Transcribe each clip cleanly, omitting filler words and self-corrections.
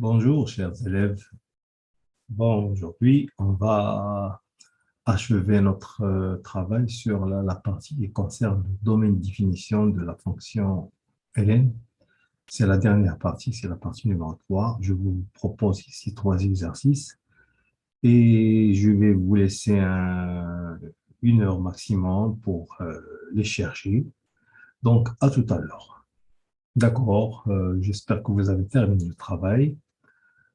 Bonjour, chers élèves. Bon, aujourd'hui, on va achever notre travail sur la partie qui concerne le domaine de définition de la fonction ln. C'est la dernière partie, c'est la partie numéro 3. Je vous propose ici 3 exercices et je vais vous laisser 1 heure maximum pour les chercher. Donc, à tout à l'heure. D'accord, j'espère que vous avez terminé le travail.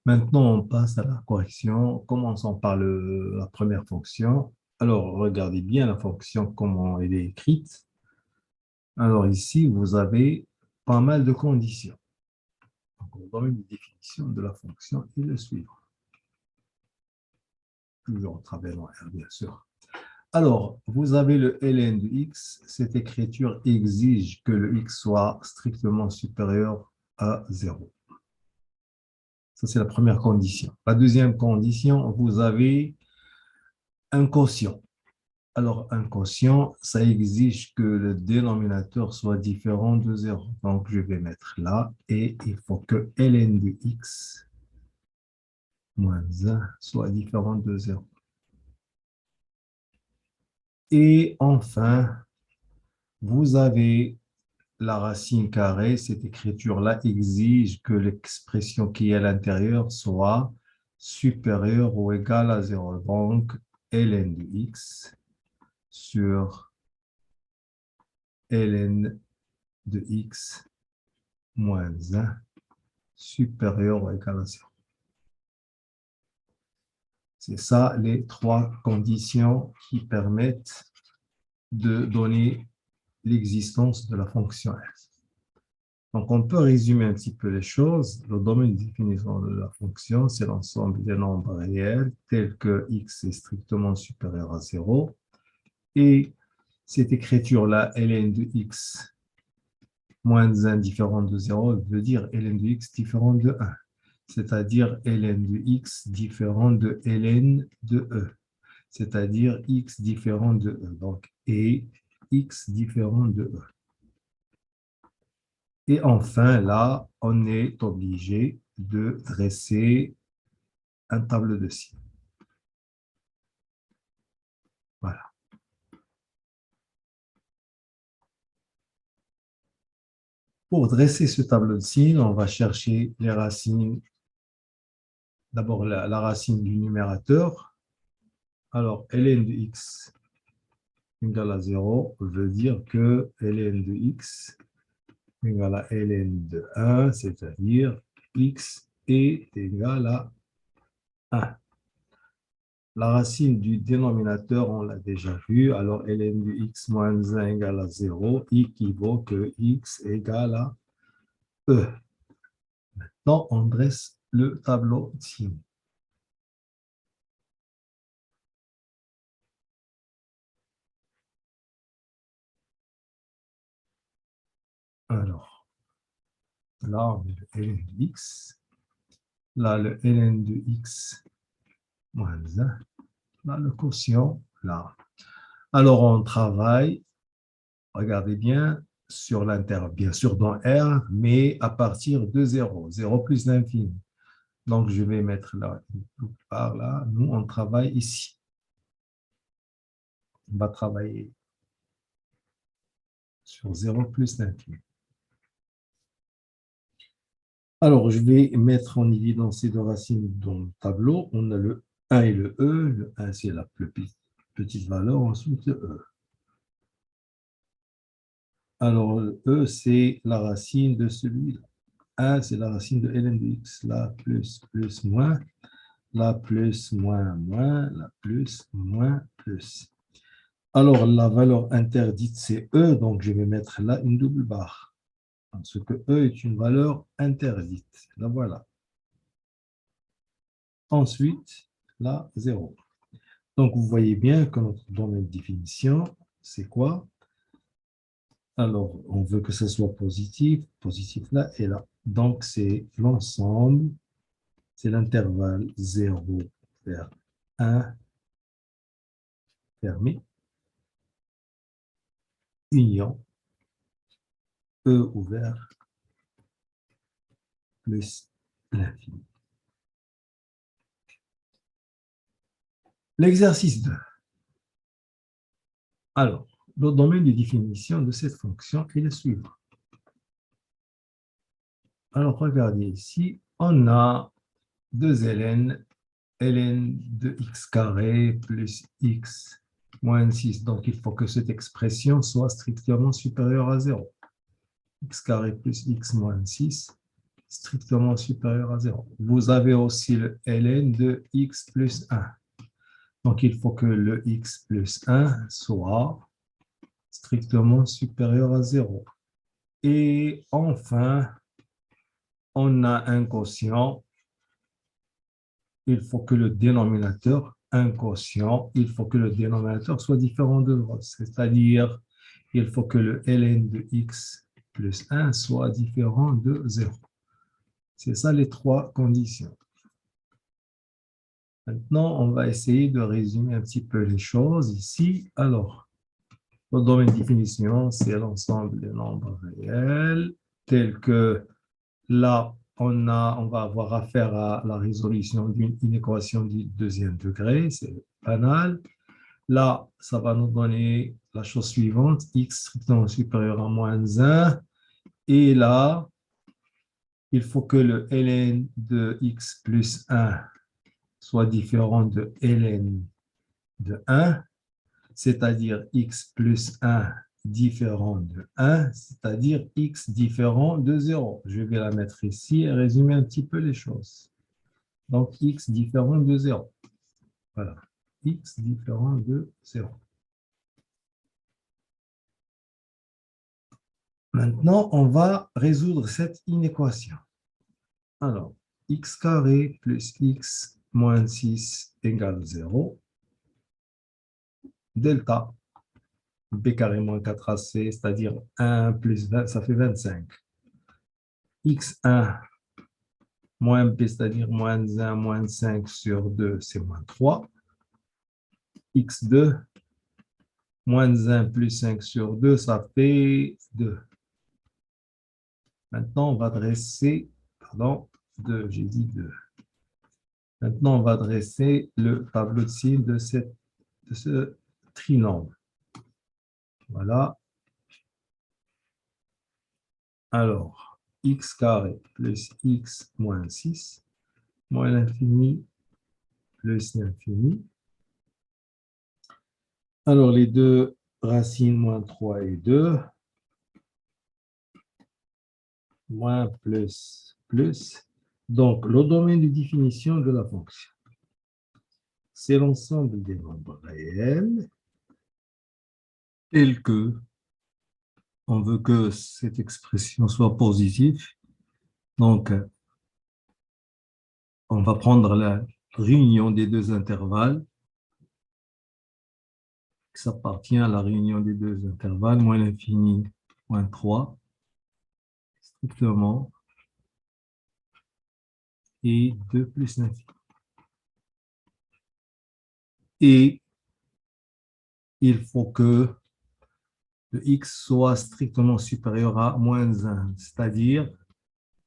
Maintenant, on passe à la correction. Commençons par la première fonction. Alors, regardez bien la fonction, comment elle est écrite. Alors ici, vous avez pas mal de conditions. Donc, on donne une définition de la fonction et le suivant. Toujours en travaillant R, bien sûr. Alors, vous avez le ln de x. Cette écriture exige que le x soit strictement supérieur à 0. Ça, c'est la première condition. La deuxième condition, vous avez un quotient. Alors, un quotient, ça exige que le dénominateur soit différent de 0. Donc, je vais mettre là et il faut que ln de x moins 1 soit différent de 0. Et enfin, vous avez la racine carrée. Cette écriture-là exige que l'expression qui est à l'intérieur soit supérieure ou égale à 0. Donc, ln de x sur ln de x moins 1 supérieur ou égal à 0. C'est ça les 3 conditions qui permettent de donner l'existence de la fonction f. Donc, on peut résumer un petit peu les choses. Le domaine de définition de la fonction, c'est l'ensemble des nombres réels tels que x est strictement supérieur à 0. Et cette écriture-là, ln de x moins 1 différent de 0, veut dire ln de x différent de 1. C'est-à-dire ln de x différent de ln de e, c'est-à-dire x différent de e, donc et x différent de e. Et enfin, là, on est obligé de dresser un tableau de signes. Voilà. Pour dresser ce tableau de signes, on va chercher les racines. D'abord, la racine du numérateur. Alors, ln de x égale à 0 veut dire que ln de x égale à ln de 1, c'est-à-dire x est égal à 1. La racine du dénominateur, on l'a déjà vu, alors ln de x moins 1 égale à 0 équivaut que x égale à e. Maintenant, on dresse le tableau de signes. Alors, là, on met le ln de x. Là, le ln de x moins 1. Là, le quotient, là. Alors, on travaille, regardez bien, sur l'inter, bien sûr dans R, mais à partir de 0, 0 plus l'infini. Donc, je vais mettre là, par là. Nous, on travaille ici. On va travailler sur 0 plus l'infini. Alors, je vais mettre en évidence ces deux racines dans le tableau. On a le 1 et le E. Le 1, c'est la plus petite valeur. Ensuite, le E. Alors, le E, c'est la racine de celui-là. 1, c'est la racine de ln de x. Là, plus, plus, moins. Là, plus, moins, moins. Là, plus, moins, plus. Alors, la valeur interdite, c'est E. Donc, je vais mettre là une double barre. Parce que E est une valeur interdite. Là, voilà. Ensuite, là, 0. Donc, vous voyez bien que notre domaine de définition, c'est quoi? Alors, on veut que ce soit positif. Positif là et là. Donc, c'est l'ensemble. C'est l'intervalle 0 vers 1 fermé. Union E ouvert plus l'infini. L'exercice 2. Alors, le domaine de définition de cette fonction est le suivant. Alors, regardez ici, on a deux ln de x carré plus x moins 6. Donc, il faut que cette expression soit strictement supérieure à 0. X carré plus x moins 6, strictement supérieur à 0. Vous avez aussi le ln de x plus 1. Donc, il faut que le x plus 1 soit strictement supérieur à 0. Et enfin, on a un quotient. Il faut que le dénominateur, un quotient, il faut que le dénominateur soit différent de 0. C'est-à-dire, il faut que le ln de x plus 1 soit différent de 0. C'est ça les trois conditions. Maintenant, on va essayer de résumer un petit peu les choses ici. Alors, le domaine de définition, c'est l'ensemble des nombres réels, tels que là, on va avoir affaire à la résolution d'une équation du deuxième degré, c'est banal. Là, ça va nous donner la chose suivante, x strictement supérieur à moins 1. Et là, il faut que le ln de x plus 1 soit différent de ln de 1, c'est-à-dire x plus 1 différent de 1, c'est-à-dire x différent de 0. Je vais la mettre ici et résumer un petit peu les choses. Donc, x différent de 0. Voilà, x différent de 0. Maintenant, on va résoudre cette inéquation. Alors, x carré plus x moins 6 égale 0. Delta, b carré moins 4ac, c'est-à-dire 1 plus 20, ça fait 25. x1 moins b, c'est-à-dire moins 1, moins 5 sur 2, c'est moins 3. x2, moins 1 plus 5 sur 2, ça fait 2. Maintenant, on va dresser, pardon, 2, j'ai dit 2. Maintenant, on va dresser le tableau de signes de ce trinôme. Voilà. Alors, x carré plus x moins 6, moins l'infini plus l'infini. Alors, les deux racines, moins 3 et 2, moins plus plus. Donc, le domaine de définition de la fonction, c'est l'ensemble des nombres réels tels que on veut que cette expression soit positive. Donc, on va prendre la réunion des deux intervalles. Ça appartient à la réunion des deux intervalles, moins l'infini, moins 3, strictement, et 2 plus l'infini. Et il faut que le x soit strictement supérieur à moins 1, c'est-à-dire,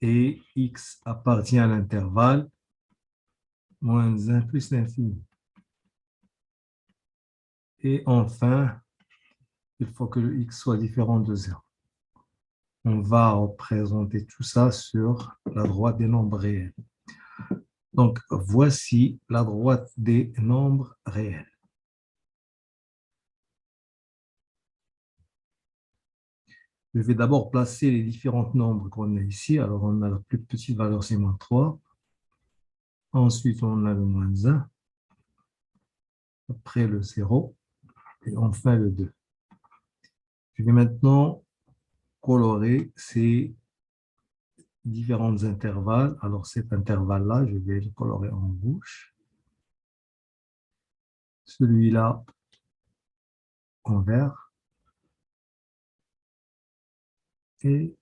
et x appartient à l'intervalle, moins 1 plus l'infini. Et enfin, il faut que le x soit différent de 0. On va représenter tout ça sur la droite des nombres réels. Donc, voici la droite des nombres réels. Je vais d'abord placer les différents nombres qu'on a ici. Alors, on a la plus petite valeur, c'est moins 3. Ensuite, on a le moins 1. Après, le 0. Et enfin, le 2. Je vais maintenant colorer ces différents intervalles. Alors, cet intervalle-là, je vais le colorer en rouge. Celui-là, en vert. Et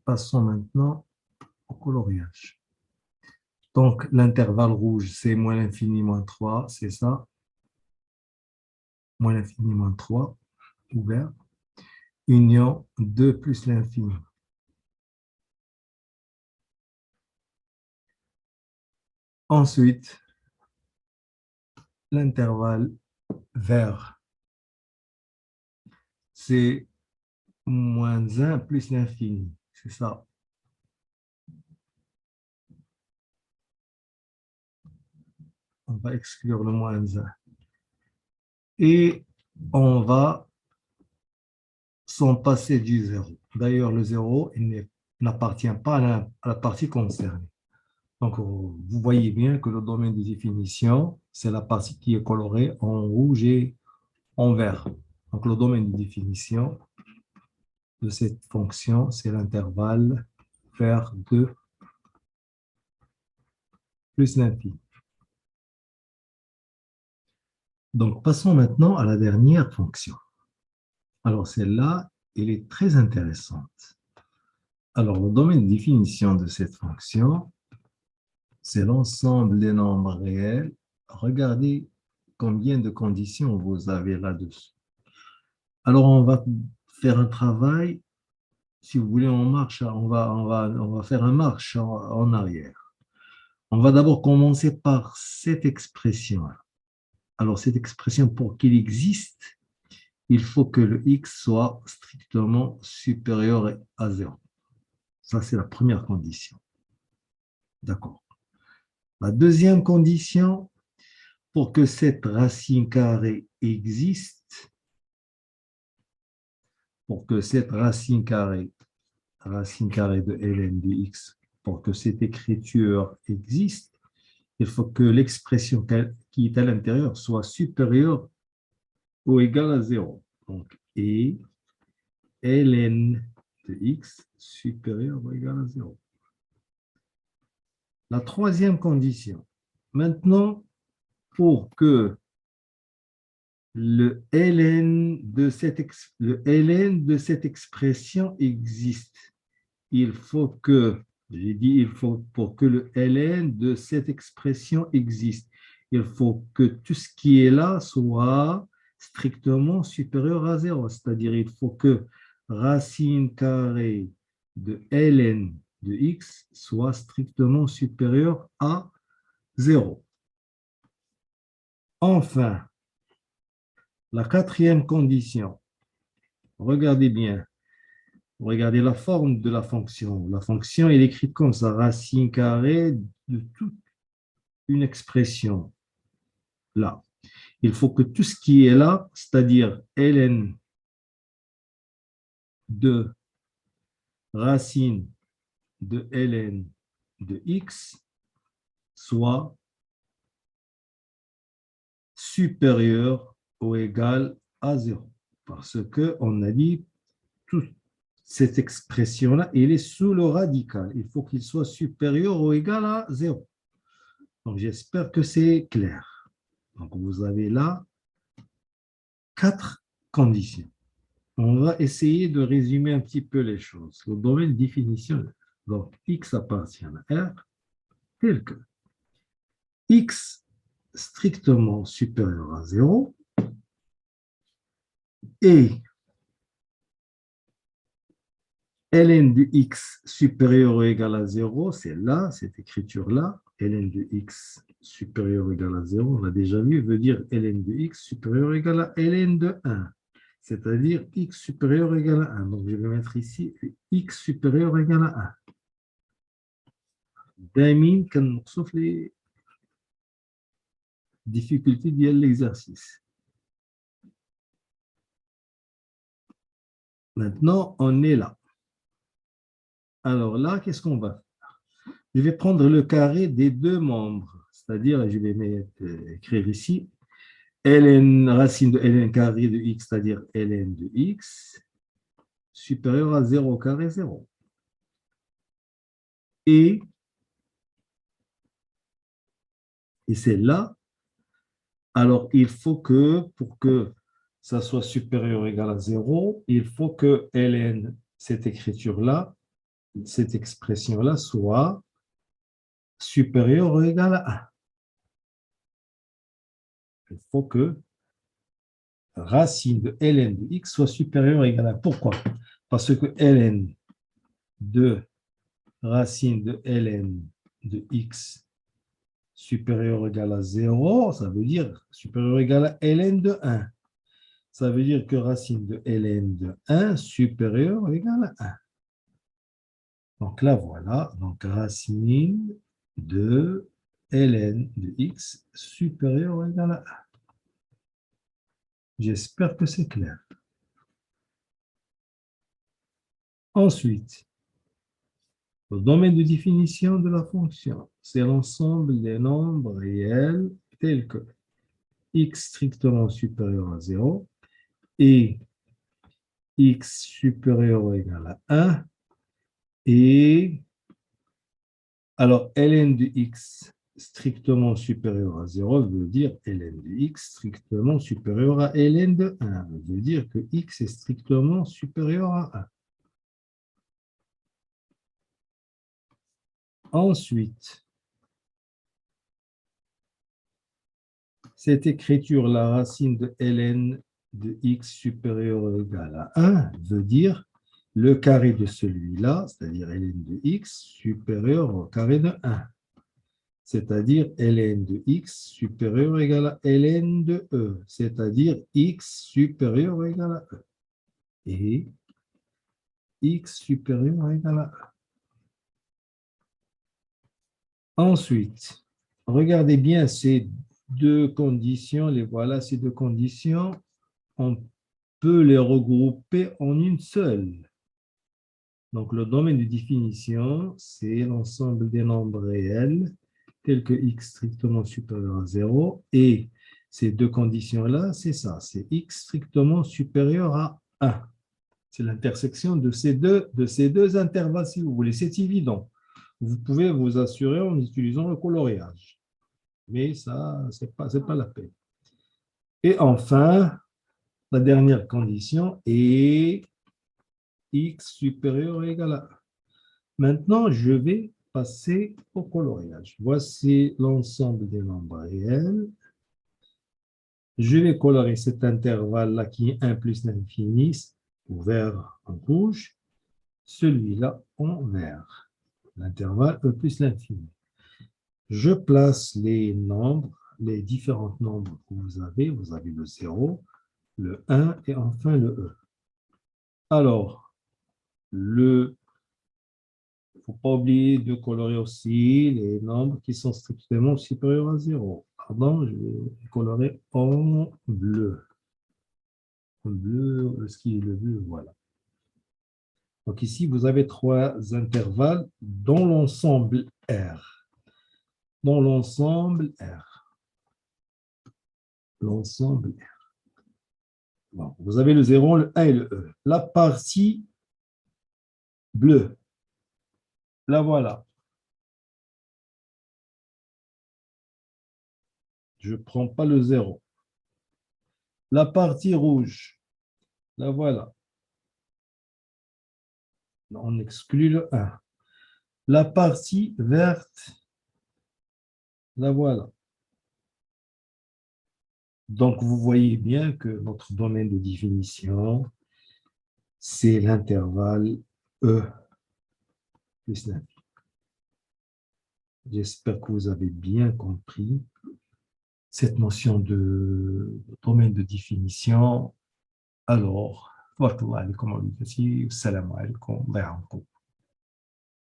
passons maintenant au coloriage. Donc, l'intervalle rouge, c'est moins l'infini, moins 3, c'est ça. Moins l'infini, moins 3, ouvert. Union 2 plus l'infini. Ensuite, l'intervalle vert, c'est moins 1 plus l'infini. C'est ça. On va exclure le moins 1. Et on va s'en passer du 0. D'ailleurs, le 0 n'appartient pas à la partie concernée. Donc, vous voyez bien que le domaine de définition, c'est la partie qui est colorée en rouge et en vert. Donc, le domaine de définition de cette fonction, c'est l'intervalle vers 2 plus l'infini. Donc, passons maintenant à la dernière fonction. Alors, celle-là, elle est très intéressante. Alors, le domaine de définition de cette fonction, c'est l'ensemble des nombres réels. Regardez combien de conditions vous avez là-dessus. Alors, on va faire un travail. Si vous voulez, on va faire un marche en arrière. On va d'abord commencer par cette expression. Alors, cette expression, pour qu'elle existe, il faut que le x soit strictement supérieur à 0. Ça, c'est la première condition. D'accord. La deuxième condition, pour que cette racine carrée existe, pour que cette racine carrée de ln de x, pour que cette écriture existe, il faut que l'expression qui est à l'intérieur soit supérieure ou égale à 0. Donc, et ln de x supérieur ou égal à 0. La troisième condition. Maintenant, pour que le ln de cette expression existe, il faut que, j'ai dit, il faut, pour que le ln de cette expression existe, il faut que tout ce qui est là soit strictement supérieur à 0. C'est-à-dire, il faut que racine carrée de ln de x soit strictement supérieur à 0. Enfin, la quatrième condition, regardez bien, regardez la forme de la fonction. La fonction est écrite comme ça, racine carrée de toute une expression là. Il faut que tout ce qui est là, c'est-à-dire ln de racine de ln de x, soit supérieur ou égal à 0. Parce qu'on a dit, toute cette expression-là, elle est sous le radical. Il faut qu'il soit supérieur ou égal à 0. Donc, j'espère que c'est clair. Donc, vous avez là 4 conditions. On va essayer de résumer un petit peu les choses. Le domaine de définition, donc x appartient à R, tel que x strictement supérieur à 0 et ln de x supérieur ou égal à 0, c'est là, cette écriture-là, ln de x supérieur ou égal à 0, on l'a déjà vu, veut dire ln de x supérieur ou égal à ln de 1, c'est-à-dire x supérieur ou égal à 1. Donc, je vais mettre ici x supérieur ou égal à 1. دايما كنقصوا في les difficultés de l'exercice. Maintenant, on est là. Alors là, qu'est-ce qu'on va faire? Je vais prendre le carré des deux membres, c'est-à-dire, je vais écrire ici, ln racine de ln carré de x, c'est-à-dire ln de x, supérieur à 0 carré 0. Et c'est là, alors il faut que, pour que ça soit supérieur ou égal à 0, il faut que ln, cette écriture-là, cette expression-là soit supérieure ou égale à 1. Il faut que racine de ln de x soit supérieure ou égale à 1. Pourquoi? Parce que ln de racine de ln de x supérieur ou égal à 0, ça veut dire supérieur ou égal à ln de 1. Ça veut dire que racine de ln de 1 supérieur ou égal à 1. Donc là, voilà. Donc racine de ln de x supérieur ou égal à 1. J'espère que c'est clair. Ensuite, le domaine de définition de la fonction, c'est l'ensemble des nombres réels tels que x strictement supérieur à 0 et x supérieur ou égal à 1 et alors ln de x strictement supérieur à 0 veut dire ln de x strictement supérieur à ln de 1. Ça veut dire que x est strictement supérieur à 1. Ensuite, cette écriture, la racine de ln de x supérieur ou égal à 1 veut dire le carré de celui-là, c'est-à-dire ln de x supérieur au carré de 1. C'est-à-dire ln de x supérieur ou égal à ln de e, c'est-à-dire x supérieur ou égal à e. Et x supérieur ou égal à e. Ensuite, regardez bien ces deux conditions, les voilà, ces deux conditions, on peut les regrouper en une seule. Donc, le domaine de définition, c'est l'ensemble des nombres réels tels que x strictement supérieur à 0 et ces deux conditions-là, c'est ça, c'est x strictement supérieur à 1. C'est l'intersection de ces deux intervalles, si vous voulez. C'est évident. Vous pouvez vous assurer en utilisant le coloriage. Mais ça, ce n'est pas la peine. Et enfin, la dernière condition est x supérieur ou égal à 1. Maintenant, je vais passer au coloriage. Voici l'ensemble des nombres réels. Je vais colorer cet intervalle-là qui est 1 plus l'infini, au vert en rouge, celui-là en vert, l'intervalle E plus l'infini. Je place les nombres, les différents nombres que vous avez le 0, le 1 et enfin le E. Alors, il ne faut pas oublier de colorer aussi les nombres qui sont strictement supérieurs à 0. Pardon, je vais colorer en bleu. En bleu, ce qui est le bleu, voilà. Donc ici, vous avez trois intervalles dans l'ensemble R. Dans l'ensemble R. L'ensemble R. Bon, vous avez le 0, le 1 et le E. La partie bleue, la voilà. Je ne prends pas le 0. La partie rouge, la voilà. On exclut le 1. La partie verte, la voilà. Donc, vous voyez bien que notre domaine de définition, c'est l'intervalle E plus l'infini. J'espère que vous avez bien compris cette notion de domaine de définition. Alors, barakallahu alaykum wa rahmatullahi wa barakatuh. Salam alaykum.